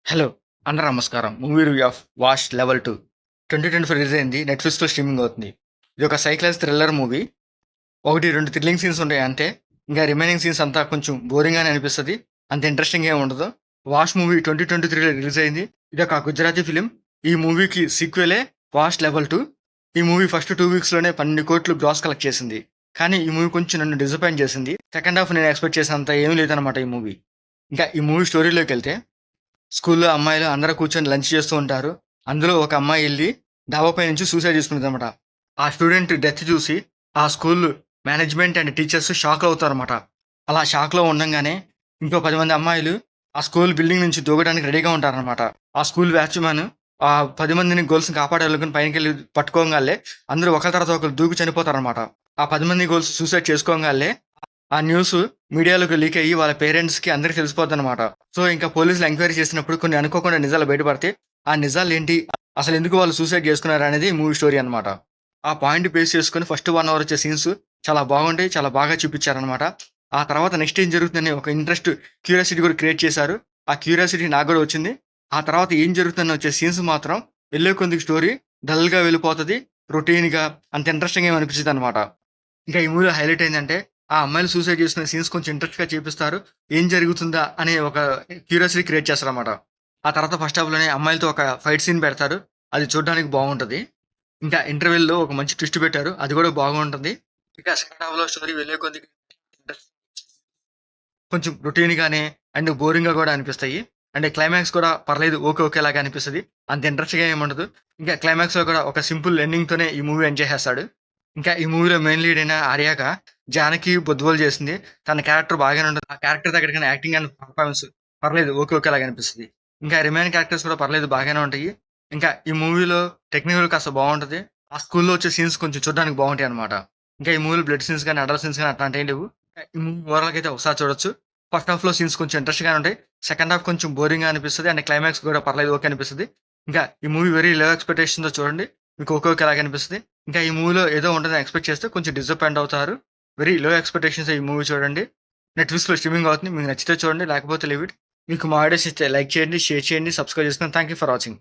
Hello! అందరూ నమస్కారం. Movie review of 'wash level 2' 2024 release అయింది. నెట్‌ఫ్లిక్స్‌లో స్ట్రీమింగ్ అవుతుంది. ఇది ఒక psychological thriller movie. 1, 2 thrilling scenes ఉంటాయి అంతే. ఇంకా రిమైనింగ్ సీన్స్ అంతా కొంచెం బోరింగ్‌గానే అనిపిస్తది. అంత ఇంట్రెస్టింగ్ ఏమి ఉండదు. 'వాష్' మూవీ 2023లో రిలీజ్ అయింది. ఇదొక గుజరాతీ ఫిల్మ్. ఈ మూవీకి సీక్వెలే 'వాష్ లెవెల్ 2'. ఈ మూవీ ఫస్ట్ 2 వీక్స్‌లోనే 12 కోట్లు గ్రాస్ కలెక్ట్ చేసింది. కానీ ఈ మూవీ కొంచెం నన్ను డిసప్పాయింట్ చేసింది. సెకండ్ హాఫ్ నేను ఎక్స్‌పెక్ట్ చేసినంత ఏమీ లేదనమాట ఈ మూవీ. ఇంకా ఈ మూవీ స్టోరీలోకెళ్తే స్కూల్లో అమ్మాయిలు అందరూ కూర్చొని లంచ్ చేస్తూ ఉంటారు. అందులో ఒక అమ్మాయి ఎళ్లి డాబా పై నుంచి సూసైడ్ చేసుకుంటదనమాట. ఆ స్టూడెంట్ డెత్ చూసి ఆ school management and teachers shock అవుతారనమాట. అలా షాక్‌లో ఉండంగానే ఇంకో 10 మంది అమ్మాయిలు ఆ స్కూల్ బిల్డింగ్ నుంచి దూకడానికి రెడీగా ఉంటారనమాట. ఆ స్కూల్ వాచ్‌మెన్ ఆ 10 మందిని గర్ల్స్‌ని కాపాడాలనుకుని పైకెళ్ళి పట్టుకోంగాల్నే అందరూ ఒకళ్ళ తర్వాత ఒకళ్ళు దూకి చనిపోతారనమాట. ఆ 10 మంది గర్ల్స్ సూసైడ్ చేసుకోంగాల్నే ఆ న్యూస్ మీడియాలోకి లీక్ అయ్యి వాళ్ళ పేరెంట్స్‌కి అందరికి తెలిసిపోద్దనమాట. సో, ఇంకా పోలీసులు ఎంక్వైరీ చేసినప్పుడు కొన్ని అనుకోకుండా నిజాలు బయటపడతాయి. ఆ నిజాలేంటి? అసలెందుకు వాళ్ళు సూసైడ్ చేసుకున్నారనేది మూవీ స్టోరీ అనమాట. ఆ పాయింట్ బేస్ చేసుకొని ఫస్ట్ 1 అవర్ వచ్చే సీన్స్ చాలా బాగుంటాయి. చాలా బాగా చూపిచ్చారనమాట. ఆ తర్వాత నెక్స్ట్ ఏం జరుగుతుందని ఒక ఇంట్రెస్ట్, క్యూరియాసిటీ కూడా క్రియేట్ చేశారు. ఆ క్యూరియాసిటీ నాకు గూడా వచ్చింది. ఆ తర్వాత ఏం జరుగుతుందని వచ్చే సీన్స్ మాత్రం వెళ్ళే కొద్దిగా స్టోరీ డల్‌గా వెళ్ళిపోతది. రొటీన్‌గా అంత ఇంట్రెస్టింగ్ ఏమి అనిపించదనమాట. ఇంకా ఈ మూవీలో హైలైట్ ఏందంటే, ఆ అమ్మాయిలు సూసైడ్ చేసుకునే సీన్స్ కొంచెం ఇంట్రెస్ట్‌గా చూపిస్తారు. ఏం జరుగుతుందా అనే ఒక క్యూరియాసిటీ క్రియేట్ చేస్తారనమాట. ఆ తర్వాత ఫస్ట్ హాఫ్‌లోనే అమ్మాయిలతో ఒక ఫైట్ సీన్ పెడతారు. అది చూడ్డానికి బాగుంటది. ఇంకా ఇంటర్వెల్‌లో ఒక మంచి ట్విస్ట్ పెట్టారు. అది కూడా బాగుంటుంది. ఇంకా సెకండ్ హాఫ్‌లో స్టోరీ వెళ్ళే కొద్దిగా కొంచెం రొటీన్‌గానే అండ్ బోరింగ్‌గా కూడా అనిపిస్తాయి. అండ్ క్లైమాక్స్ కూడా పర్లేదు ఓకే. ఓకేలాగా అనిపిస్తది. అంత ఇంట్రెస్ట్‌గా ఏముండదు. ఇంకా క్లైమాక్స్‌లో కూడా ఒక సింపుల్ ఎండింగ్‌తోనే ఈ మూవీ ఎండ్ చేసేస్తాడు. ఇంకా ఈ మూవీలో మెయిన్ లీడ్ అయిన ఆర్యాక జానకి బొద్దుబోలు చేసింది. తన క్యారెక్టర్ బాగానే ఉంటది. ఆ క్యారెక్టర్ తగ్గట్టుగానే యాక్టింగ్ అండ్ పెర్ఫార్మన్స్ పర్లేదు ఓకే. ఓకేలాగా అనిపిస్తది. ఇంకా రిమైనింగ్ క్యారెక్టర్స్ కూడా పర్లేదు బాగానే ఉంటాయి. ఇంకా ఈ మూవీలో టెక్నికల్ కాస్త బావుంటది. ఆ స్కూల్‌లో వచ్చే సీన్స్ కొంచెం చూడడానికి బావుంటాయన్నమాట. ఇంకా ఈ మూవీలో బ్లడ్ సీన్స్ గాని, అడల్ట్ సీన్స్ గాని అట్లాంటియేం లేవు. ఈ మూవీ ఓవరాల్‌గా అయితే ఒకసారి చూడొచ్చు. ఫస్ట్ హాఫ్‌లో సీన్స్ కొంచెం ఇంట్రెస్ట్‌గానే ఉంటాయి. సెకండ్ హాఫ్ కొంచెం బోరింగ్‌గా అనిపిస్తది. అండ్ క్లైమాక్స్ కూడా పర్లేదు ఓకే అనిపిస్తది. ఇంకా ఈ మూవీ వెరీ లో ఎక్స్‌పెక్టేషన్‌తో చూడండి. మీకు ఓకే ఓకేలాగా అనిపిస్తది. ఇంకా ఈ మూవీలో ఏదో ఉంటదని ఎక్స్‌పెక్ట్ చేస్తే కొంచెం డిసప్పాయింట్ అవుతారు. వెరీ లో ఎక్స్‌పెక్టేషన్స్‌తో ఈ మూవీ చూడండి. నెట్‌ఫ్లిక్స్‌లో స్ట్రీమింగ్ అవుతుంది. మీకు నచ్చితే చూడండి. లేకపోతే లీవ్ ఇట్. మీకు మా వీడియోస్ ఇస్తే లైక్ చేయండి, షేర్ చేయండి, సబ్స్క్రైబ్ చేసుకోండి. Thank you for watching.